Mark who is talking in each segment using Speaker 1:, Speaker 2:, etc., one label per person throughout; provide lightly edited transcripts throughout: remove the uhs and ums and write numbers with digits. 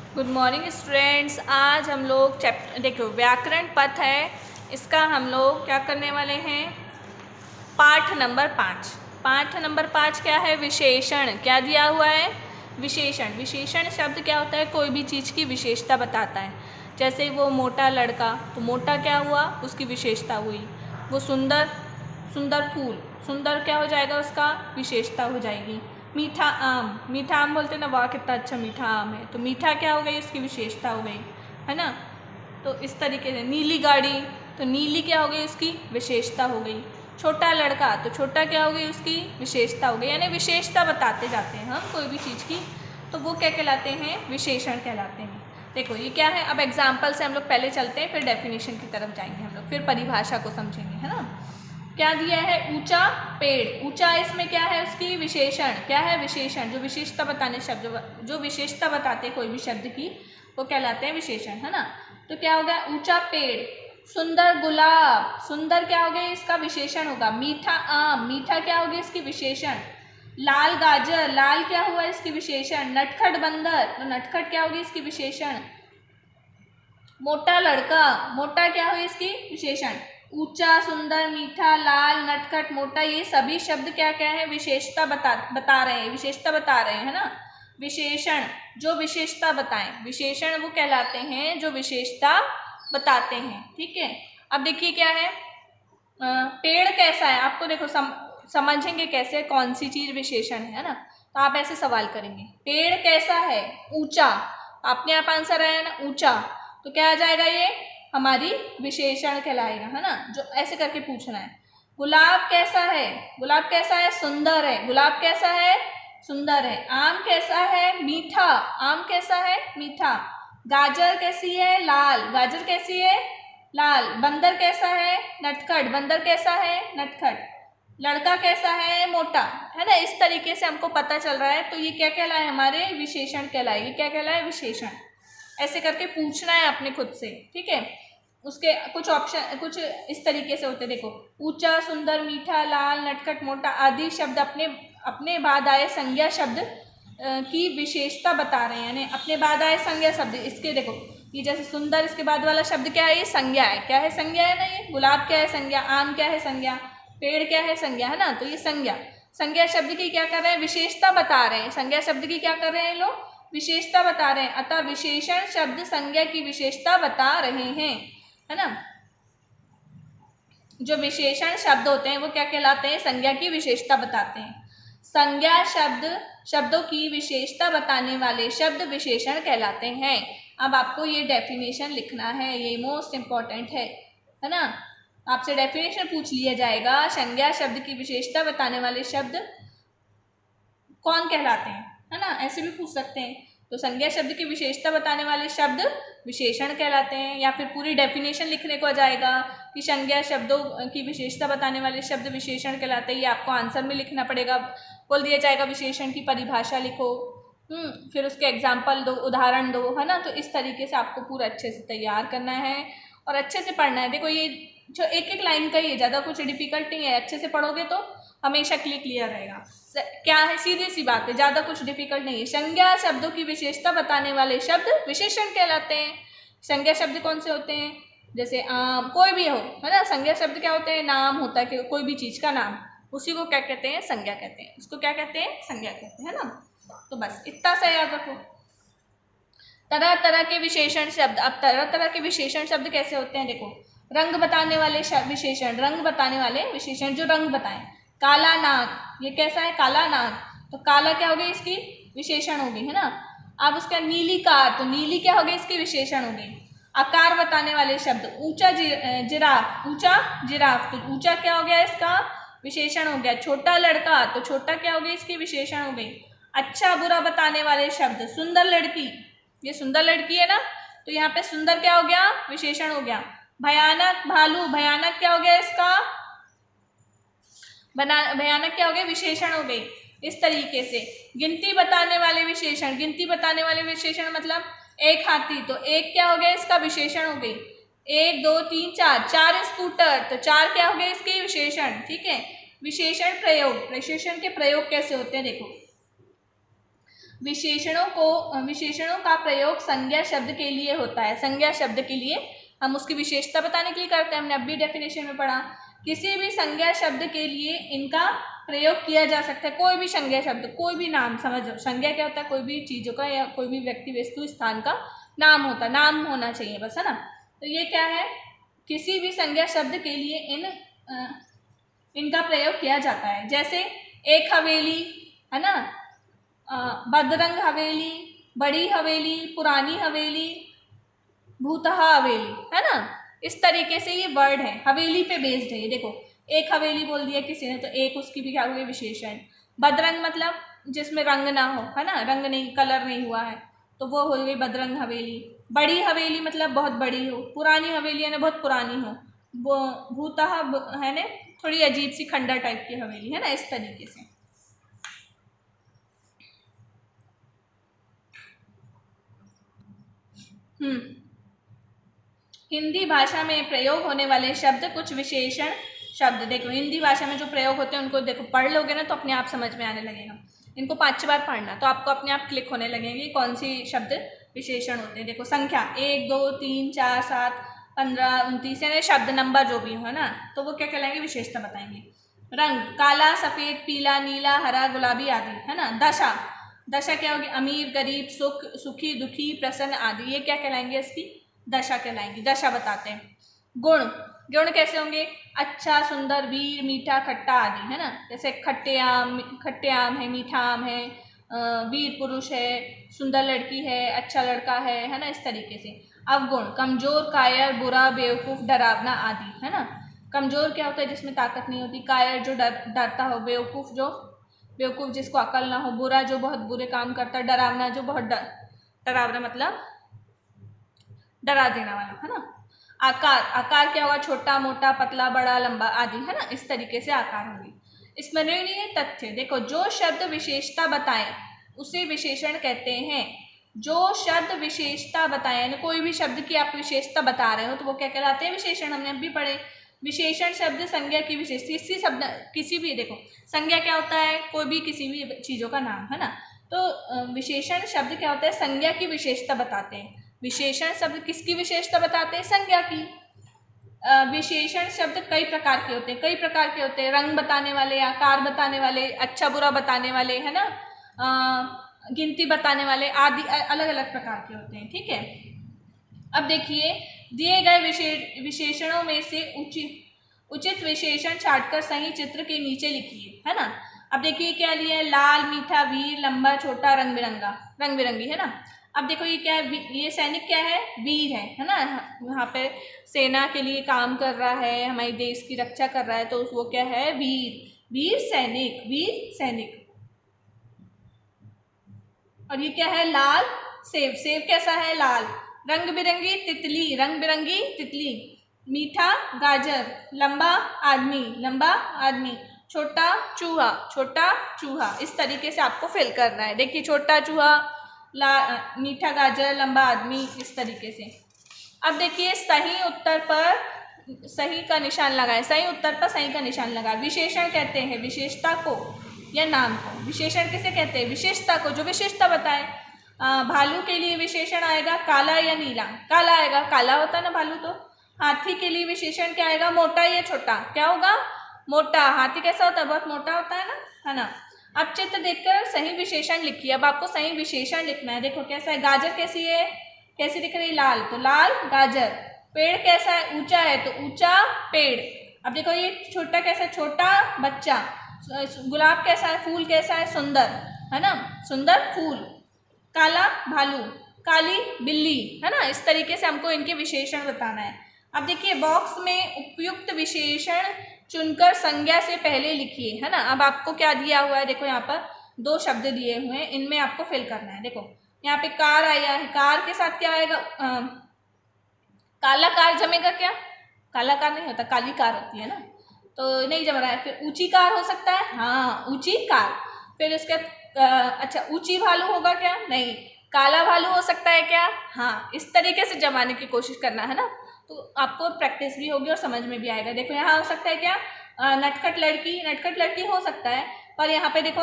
Speaker 1: Good morning students. आज हम लोग चैप्टर देखो व्याकरण पथ है, इसका हम लोग क्या करने वाले हैं, पाठ नंबर 5। पाठ नंबर 5 क्या है, विशेषण। क्या दिया हुआ है, विशेषण। विशेषण शब्द क्या होता है, कोई भी चीज़ की विशेषता बताता है। जैसे वो मोटा लड़का, तो मोटा क्या हुआ, उसकी विशेषता हुई। वो सुंदर, सुंदर फूल, सुंदर क्या हो जाएगा, उसका विशेषता हो जाएगी। मीठा आम, मीठा आम बोलते ना, वाह कितना अच्छा मीठा आम है, तो मीठा क्या हो गई, उसकी विशेषता हो गई, है ना। तो इस तरीके से नीली गाड़ी, तो नीली क्या हो गई, उसकी विशेषता हो गई। छोटा लड़का, तो छोटा क्या हो गई, उसकी विशेषता हो गई। यानी विशेषता बताते जाते हैं हम कोई भी चीज़ की, तो वो क्या कहलाते हैं, विशेषण कहलाते हैं। देखो ये क्या है, अब एग्जाम्पल से हम लोग पहले चलते हैं, फिर डेफिनेशन की तरफ जाएंगे हम लोग, फिर परिभाषा को समझेंगे, है ना। क्या दिया है, ऊंचा पेड़। ऊंचा इसमें क्या है, उसकी विशेषण। क्या है, विशेषण। जो विशेषता बताने शब्द, जो विशेषता बताते हैं कोई भी शब्द की, वो कहलाते हैं विशेषण, है ना। तो क्या हो गया, ऊंचा पेड़। सुंदर गुलाब, सुंदर क्या हो गया, इसका विशेषण होगा। मीठा आम, मीठा क्या होगी, इसकी विशेषण। लाल गाजर, लाल क्या हुआ, इसकी विशेषण। नटखट बंदर, तो नटखट क्या होगी, इसकी विशेषण। मोटा लड़का, मोटा क्या हुई, इसकी विशेषण। ऊंचा, सुंदर, मीठा, लाल, नटखट, मोटा, ये सभी शब्द क्या क्या है, विशेषता बता रहे हैं, विशेषता बता रहे हैं, है ना। विशेषण जो विशेषता बताएं, विशेषण वो कहलाते हैं जो विशेषता बताते हैं, ठीक है। अब देखिए क्या है, पेड़ कैसा है, आपको देखो समझेंगे कैसे, कौन सी चीज विशेषण है ना। तो आप ऐसे सवाल करेंगे, पेड़ कैसा है, ऊंचा। अपने आप आंसर आया ना, ऊंचा, तो क्या आ जाएगा, ये हमारी विशेषण कहलाएगा, है ना। जो ऐसे करके पूछना है। गुलाब कैसा है, गुलाब कैसा है, सुंदर है। गुलाब कैसा है, सुंदर है। आम कैसा है, मीठा। आम कैसा है, मीठा। गाजर कैसी है, लाल। गाजर कैसी है, लाल। बंदर कैसा है, नटखट। बंदर कैसा है, नटखट। लड़का कैसा है, मोटा, है ना। इस तरीके से हमको पता चल रहा है, तो ये क्या कहलाए, हमारे विशेषण कहलाए। ये क्या कहलाए, विशेषण। ऐसे करके पूछना है अपने खुद से, ठीक है। उसके कुछ ऑप्शन कुछ इस तरीके से होते, देखो ऊंचा, सुंदर, मीठा, लाल, नटखट, मोटा आदि शब्द अपने अपने बाद आए संज्ञा शब्द की विशेषता बता रहे हैं, यानी अपने बाद आए संज्ञा शब्द। इसके देखो, ये जैसे सुंदर, इसके बाद वाला शब्द क्या है, ये संज्ञा है। क्या है, संज्ञा है ना। ये गुलाब क्या है, संज्ञा। आम क्या है, संज्ञा। पेड़ क्या है, संज्ञा, है ना। तो ये संज्ञा, संज्ञा शब्द की क्या कर रहे हैं, विशेषता बता रहे हैं। संज्ञा शब्द की क्या कर रहे हैं लोग, विशेषता बता रहे हैं। अतः विशेषण शब्द संज्ञा की विशेषता बता रहे हैं, है ना। जो विशेषण शब्द होते हैं वो क्या कहलाते हैं, संज्ञा की विशेषता बताते हैं। संज्ञा शब्द शब्दों की विशेषता बताने वाले शब्द विशेषण कहलाते हैं। अब आपको ये डेफिनेशन लिखना है, ये मोस्ट इंपॉर्टेंट है ना। आपसे डेफिनेशन पूछ लिया जाएगा, संज्ञा शब्द की विशेषता बताने वाले शब्द कौन कहलाते हैं, है ना। ऐसे भी पूछ सकते हैं। तो संज्ञा शब्द की विशेषता बताने वाले शब्द विशेषण कहलाते हैं, या फिर पूरी डेफिनेशन लिखने को आ जाएगा कि संज्ञा शब्दों की विशेषता बताने वाले शब्द विशेषण कहलाते हैं। ये आपको आंसर में लिखना पड़ेगा, बोल दिया जाएगा विशेषण की परिभाषा लिखो, फिर उसके एग्जाम्पल दो, उदाहरण दो, है ना। तो इस तरीके से आपको पूरा अच्छे से तैयार करना है और अच्छे से पढ़ना है। देखो ये जो एक एक लाइन का ही है, ज़्यादा कुछ डिफिकल्ट नहीं है। अच्छे से पढ़ोगे तो हमेशा क्लियर रहेगा। क्या है, सीधी सी बात है, ज़्यादा कुछ डिफिकल्ट नहीं है। संज्ञा शब्दों की विशेषता बताने वाले शब्द विशेषण कहलाते हैं। संज्ञा शब्द कौन से होते हैं, जैसे आम, कोई भी हो, है ना। संज्ञा शब्द क्या होते हैं, नाम होता है कि कोई भी चीज़ का नाम, उसी को क्या कहते हैं, संज्ञा कहते हैं। उसको क्या कहते हैं, संज्ञा कहते हैं, है ना। तो बस इतना सा याद रखो। तरह तरह के विशेषण शब्द, अब तरह तरह के विशेषण शब्द कैसे होते हैं, देखो रंग बताने वाले विशेषण, रंग बताने वाले विशेषण जो रंग बताएं। काला नाग, ये कैसा है, काला नाग, तो काला क्या हो गई, इसकी विशेषण होगी, है ना। अब उसका नीली कार, तो नीली क्या हो गई, इसकी विशेषण होगी। आकार बताने वाले शब्द, ऊंचा जिराफ, ऊंचा जिराफ, तो ऊंचा क्या हो गया, इसका विशेषण हो गया। छोटा लड़का, तो छोटा क्या हो गई, इसकी विशेषण हो गई। अच्छा बुरा बताने वाले शब्द, सुंदर लड़की, ये सुंदर लड़की है ना, तो यहाँ पे सुंदर क्या हो गया, विशेषण हो गया। भयानक भालू, भयानक क्या हो गया, इसका भयानक क्या हो गया, विशेषण हो गई। इस तरीके से गिनती बताने वाले विशेषण, गिनती बताने वाले विशेषण मतलब एक हाथी, तो एक क्या हो गया, इसका विशेषण हो गई। 1 2 3 4, 4 स्कूटर, तो 4 क्या हो गया, इसके विशेषण, ठीक है। विशेषण प्रयोग, विशेषण के प्रयोग कैसे होते हैं, देखो विशेषणों का प्रयोग संज्ञा शब्द के लिए होता है। संज्ञा शब्द के लिए हम उसकी विशेषता बताने के लिए करते हैं। हमने अभी डेफिनेशन में पढ़ा, किसी भी संज्ञा शब्द के लिए इनका प्रयोग किया जा सकता है। कोई भी संज्ञा शब्द, कोई भी नाम, समझो संज्ञा क्या होता है, कोई भी चीज़ों का या कोई भी व्यक्ति वस्तु स्थान का नाम होता है, नाम होना चाहिए बस, है ना। तो ये क्या है, किसी भी संज्ञा शब्द के लिए इनका प्रयोग किया जाता है। जैसे एक हवेली, है ना, बदरंग हवेली, बड़ी हवेली, पुरानी हवेली, भूतहा हवेली, है ना। इस तरीके से ये वर्ड है, हवेली पे बेस्ड है। ये देखो, एक हवेली बोल दिया किसी ने तो एक उसकी भी क्या हुई, विशेषण। बदरंग मतलब जिसमें रंग ना हो, है ना, रंग नहीं, कलर नहीं हुआ है, तो वो हो गई बदरंग हवेली। बड़ी हवेली मतलब बहुत बड़ी हो, पुरानी हवेली है ना बहुत पुरानी हो, वो भूतहा है ना थोड़ी अजीब सी खंडर टाइप की हवेली, है ना, इस तरीके से। हिंदी भाषा में प्रयोग होने वाले शब्द, कुछ विशेषण शब्द। देखो हिंदी भाषा में जो प्रयोग होते हैं उनको देखो, पढ़ लोगे ना तो अपने आप समझ में आने लगेगा। इनको 5 बार पढ़ना तो आपको अपने आप क्लिक होने लगेंगे कौन सी शब्द विशेषण होते हैं। देखो संख्या 1 2 3 4 7 15 29 यानी शब्द नंबर जो भी हो, है ना, तो वो क्या कहलाएंगे, विशेषता बताएंगे। रंग, काला, सफ़ेद, पीला, नीला, हरा, गुलाबी आदि, है ना। दशा, दशा क्या होगी, अमीर, गरीब, सुख, सुखी, दुखी, प्रसन्न आदि, ये क्या कहलाएंगे, इसकी दशा कहलाएंगी, दशा बताते हैं। गुण, गुण कैसे होंगे, अच्छा, सुंदर, वीर, मीठा, खट्टा आदि, है ना। जैसे खट्टे आम है, मीठा आम है, वीर पुरुष है, सुंदर लड़की है, अच्छा लड़का है ना, इस तरीके से। अवगुण, कमजोर, कायर, बुरा, बेवकूफ़, डरावना आदि, है ना। कमजोर क्या होता है, जिसमें ताकत नहीं होती, कायर जो डरता हो, बेवकूफ़ जिसको अकल ना हो, बुरा जो बहुत बुरे काम करता है, डरावना जो बहुत डरावना मतलब डरा देने वाला, है ना। आकार, आकार क्या होगा, छोटा, मोटा, पतला, बड़ा, लंबा आदि, है ना, इस तरीके से आकार होंगे। स्मरणीय तथ्य, देखो जो शब्द विशेषता बताए उसे विशेषण कहते हैं। जो शब्द विशेषता बताए, यानी कोई भी शब्द की आप विशेषता बता रहे हो तो वो क्या कहलाते हैं, विशेषण। हमने अभी पढ़े, विशेषण शब्द संज्ञा की विशेषता, किसी भी, देखो संज्ञा क्या होता है, कोई भी किसी भी चीज़ों का नाम, है ना। तो विशेषण शब्द क्या होता है, संज्ञा की विशेषता बताते हैं। विशेषण शब्द किसकी विशेषता बताते हैं, संज्ञा की। विशेषण शब्द कई प्रकार के होते हैं, कई प्रकार के होते हैं, रंग बताने वाले, आकार बताने वाले, अच्छा बुरा बताने वाले, है ना, गिनती बताने वाले आदि, अलग अलग प्रकार के होते हैं, ठीक है। अब देखिए, दिए गए विशेषणों में से उचित विशेषण छांटकर सही चित्र के नीचे लिखिए, है ना। अब देखिए क्या लिया है, लाल, मीठा, वीर, लंबा, छोटा, रंग बिरंगी, है ना। अब देखो ये क्या है, ये सैनिक क्या है, वीर है ना, यहाँ पे सेना के लिए काम कर रहा है, हमारे देश की रक्षा कर रहा है, तो वो क्या है, वीर सैनिक। और ये क्या है, लाल, सेब कैसा है, लाल। रंग बिरंगी तितली, मीठा, गाजर, लंबा आदमी, छोटा चूहा, इस तरीके से आपको फिल करना है। देखिए छोटा चूहा, मीठा गाजर, लंबा आदमी, इस तरीके से। अब देखिए सही का निशान लगाएं, सही उत्तर पर सही का निशान लगाएं। विशेषण कहते हैं विशेषता को या नाम को। विशेषण किसे कहते हैं, विशेषता को, जो विशेषता बताए। भालू के लिए विशेषण आएगा काला या नीला, काला आएगा, काला होता है ना भालू तो। हाथी के लिए विशेषण क्या आएगा, मोटा या छोटा, क्या होगा, मोटा। हाथी कैसा होता है, बहुत मोटा होता है ना। अब चित्र देखकर सही विशेषण लिखिए। अब आपको सही विशेषण लिखना है। देखो कैसा है, गाजर कैसी है, कैसी दिख रही है, लाल, तो लाल गाजर। पेड़ कैसा है, ऊंचा है, तो ऊंचा पेड़। अब देखो ये छोटा कैसा है, छोटा बच्चा। गुलाब कैसा है, फूल कैसा है, सुंदर, है ना, सुंदर फूल। काला भालू, काली बिल्ली, है ना। इस तरीके से हमको इनके विशेषण बताना है। अब देखिए बॉक्स में उपयुक्त विशेषण चुनकर संज्ञा से पहले लिखिए, है ना। अब आपको क्या दिया हुआ है, देखो यहाँ पर 2 शब्द दिए हुए हैं, इनमें आपको फिल करना है। देखो यहाँ पे कार आया है, कार के साथ क्या आएगा, काला कार जमेगा क्या, काला कार नहीं होता, काली कार होती है ना, तो नहीं जम रहा है। फिर ऊंची कार हो सकता है, हाँ ऊंची कार। फिर इसके अच्छा ऊंची भालू होगा क्या, नहीं। काला भालू हो सकता है क्या, हाँ। इस तरीके से जमाने की कोशिश करना है ना, तो आपको प्रैक्टिस भी होगी और समझ में भी आएगा। देखो यहाँ हो सकता है क्या, नटखट लड़की हो सकता है, पर यहाँ पे देखो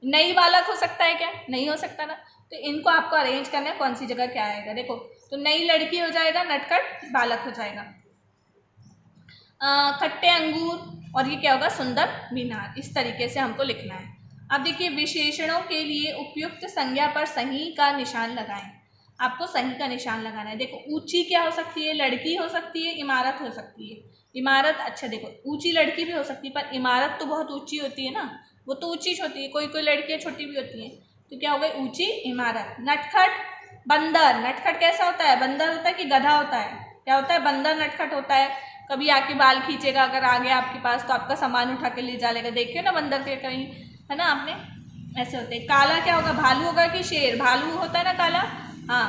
Speaker 1: नई बालक हो सकता है क्या? नहीं हो सकता ना। तो इनको आपको अरेंज करना है कौन सी जगह क्या आएगा। देखो, तो नई लड़की हो जाएगा, नटखट बालक हो जाएगा। खट्टे अंगूर, और ये क्या होगा? सुंदर मीनार। इस तरीके से हमको लिखना है। अब देखिए, विशेषणों के लिए उपयुक्त संज्ञा पर सही का निशान लगाएं। आपको सही का निशान लगाना है। देखो, ऊंची क्या हो सकती है? लड़की हो सकती है, इमारत हो सकती है। इमारत, अच्छा देखो, ऊंची लड़की भी हो सकती है, पर इमारत तो बहुत ऊंची होती है ना, वो तो ऊंची होती है। कोई कोई लड़कियां छोटी भी होती हैं, तो क्या हो गई? ऊंची इमारत। नटखट बंदर, नटखट कैसा होता है? बंदर होता है कि गधा होता है? क्या होता है? बंदर नटखट होता है। कभी आपके बाल खींचेगा अगर आ गया आपके पास, तो आपका सामान उठा के ले जा लेगा। देखिए ना बंदर के कहीं, है ना आपने, ऐसे होते हैं। काला क्या होगा? भालू होगा कि शेर? भालू होता है ना काला। हाँ।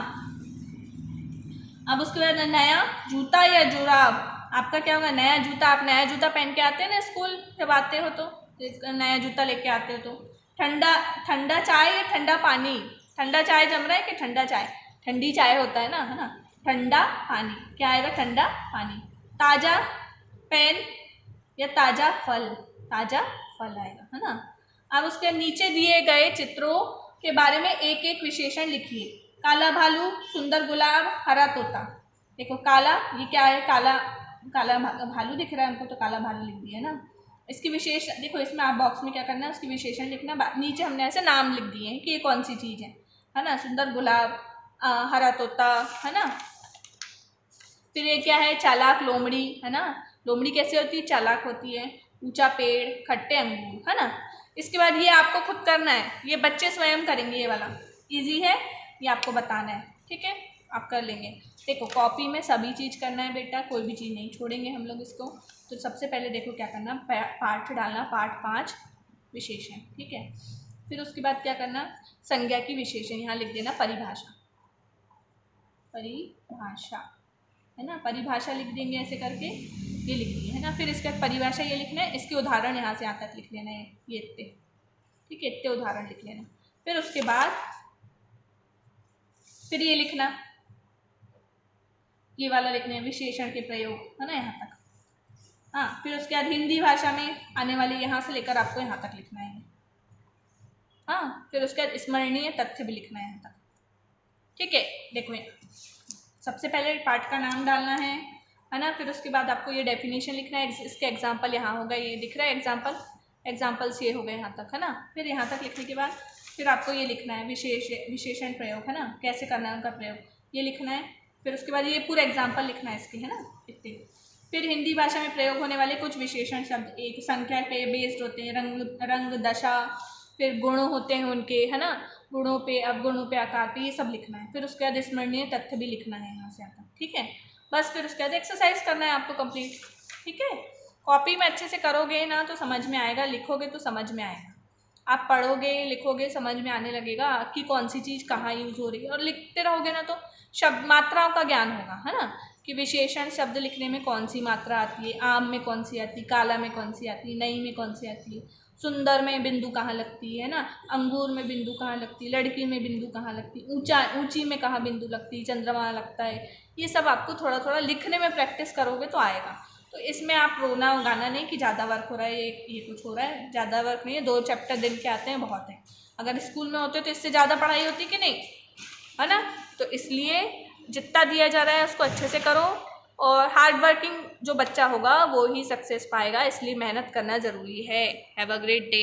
Speaker 1: अब उसके बाद नया जूता या जुराब, आपका क्या होगा? नया जूता। आप नया जूता पहन के आते हैं ना स्कूल, जब आते हो तो नया जूता लेके आते हो। तो ठंडा, ठंडा चाय या ठंडा पानी? ठंडा चाय जम रहा है कि ठंडा चाय? ठंडी चाय होता है ना, है ना। ठंडा पानी क्या आएगा? ठंडा पानी। ताज़ा पेन या ताज़ा फल? ताज़ा फल आएगा, है ना। अब उसके नीचे दिए गए चित्रों के बारे में एक एक विशेषण लिखिए। काला भालू, सुंदर गुलाब, हरा तोता। देखो काला, ये क्या है? काला, काला भालू दिख रहा है हमको, तो काला भालू लिख दिया ना। इसकी विशेष, देखो इसमें आप बॉक्स में क्या करना है? उसकी विशेषण लिखना। नीचे हमने ऐसे नाम लिख दिए हैं कि ये कौन सी चीज़ है ना। सुंदर गुलाब, हरा तोता, है ना। फिर ये क्या है? चालाक लोमड़ी, है ना। लोमड़ी कैसे होती है? चालाक होती है। ऊंचा पेड़, खट्टे अंगूर, है ना। इसके बाद ये आपको खुद करना है, ये बच्चे स्वयं करेंगे। ये वाला इजी है, ये आपको बताना है, ठीक है, आप कर लेंगे। देखो कॉपी में सभी चीज़ करना है बेटा, कोई भी चीज़ नहीं छोड़ेंगे हम लोग इसको। तो सबसे पहले देखो क्या करना, पाठ डालना, पाठ 5 विशेषण, ठीक है। फिर उसके बाद क्या करना? संज्ञा की विशेषण यहाँ लिख देना, परिभाषा, परिभाषा, है ना। परिभाषा लिख देंगे ऐसे करके, ये लिख दिए, है ना। फिर इसका परिभाषा ये लिखना है, इसके उदाहरण यहाँ से यहाँ तक लिख लेना है, ये इतने, ठीक है, इतने उदाहरण लिख लेना। फिर उसके बाद फिर ये लिखना, ये वाला लिखना है, विशेषण के प्रयोग, है ना, यहाँ तक। हाँ, फिर उसके बाद हिंदी भाषा में आने वाले यहाँ से लेकर आपको यहाँ तक लिखना है। हाँ, फिर उसके बाद स्मरणीय तथ्य भी लिखना है यहाँ तक, ठीक है। देखो सबसे पहले पाठ का नाम डालना है ना। फिर उसके बाद आपको ये डेफिनेशन लिखना है, इसके एग्जाम्पल यहाँ होगा, ये दिख रहा है एग्जाम्पल, एग्जाम्पल्स ये हो गए यहाँ तक, है ना। फिर यहाँ तक लिखने के बाद फिर आपको ये लिखना है, विशेषण प्रयोग, है ना, कैसे करना है उनका प्रयोग, ये लिखना है। फिर उसके बाद ये पूरा एग्जाम्पल लिखना है इसके, है ना, इतने। फिर हिंदी भाषा में प्रयोग होने वाले कुछ विशेषण शब्द एक संख्या पे बेस्ड होते हैं, रंग दशा, फिर गुण होते हैं उनके, है ना, गुणों पे, अवगुणों पे, आकार पे, ये सब लिखना है। फिर उसके बाद स्मरणीय तथ्य भी लिखना है यहाँ से आता, ठीक है। बस फिर उसके बाद एक्सरसाइज करना है आपको कंप्लीट, ठीक है। कॉपी में अच्छे से करोगे ना तो समझ में आएगा, लिखोगे तो समझ में आएगा। आप पढ़ोगे लिखोगे समझ में आने लगेगा कि कौन सी चीज़ कहाँ यूज़ हो रही है, और लिखते रहोगे ना तो शब्द मात्राओं का ज्ञान होगा, है ना, कि विशेषण शब्द लिखने में कौन सी मात्रा आती है, आम में कौन सी आती है, काला में कौन सी आती है, नई में कौन सी आती है, सुंदर में बिंदु कहाँ लगती है ना, अंगूर में बिंदु कहाँ लगती है, लड़की में बिंदु कहाँ लगती है, ऊंची में कहाँ बिंदु लगती है, चंद्रमा लगता है। ये सब आपको थोड़ा थोड़ा लिखने में प्रैक्टिस करोगे तो आएगा। तो इसमें आप रोना गाना नहीं कि ज़्यादा वर्क हो रहा है, ये कुछ हो रहा है, ज़्यादा वर्क नहीं है, 2 चैप्टर दिन के आते हैं, बहुत है। अगर स्कूल में होते तो इससे ज़्यादा पढ़ाई होती कि नहीं, है ना। तो इसलिए जितना दिया जा रहा है उसको अच्छे से करो, और हार्ड वर्किंग जो बच्चा होगा वो ही सक्सेस पाएगा, इसलिए मेहनत करना ज़रूरी है। Have a great day.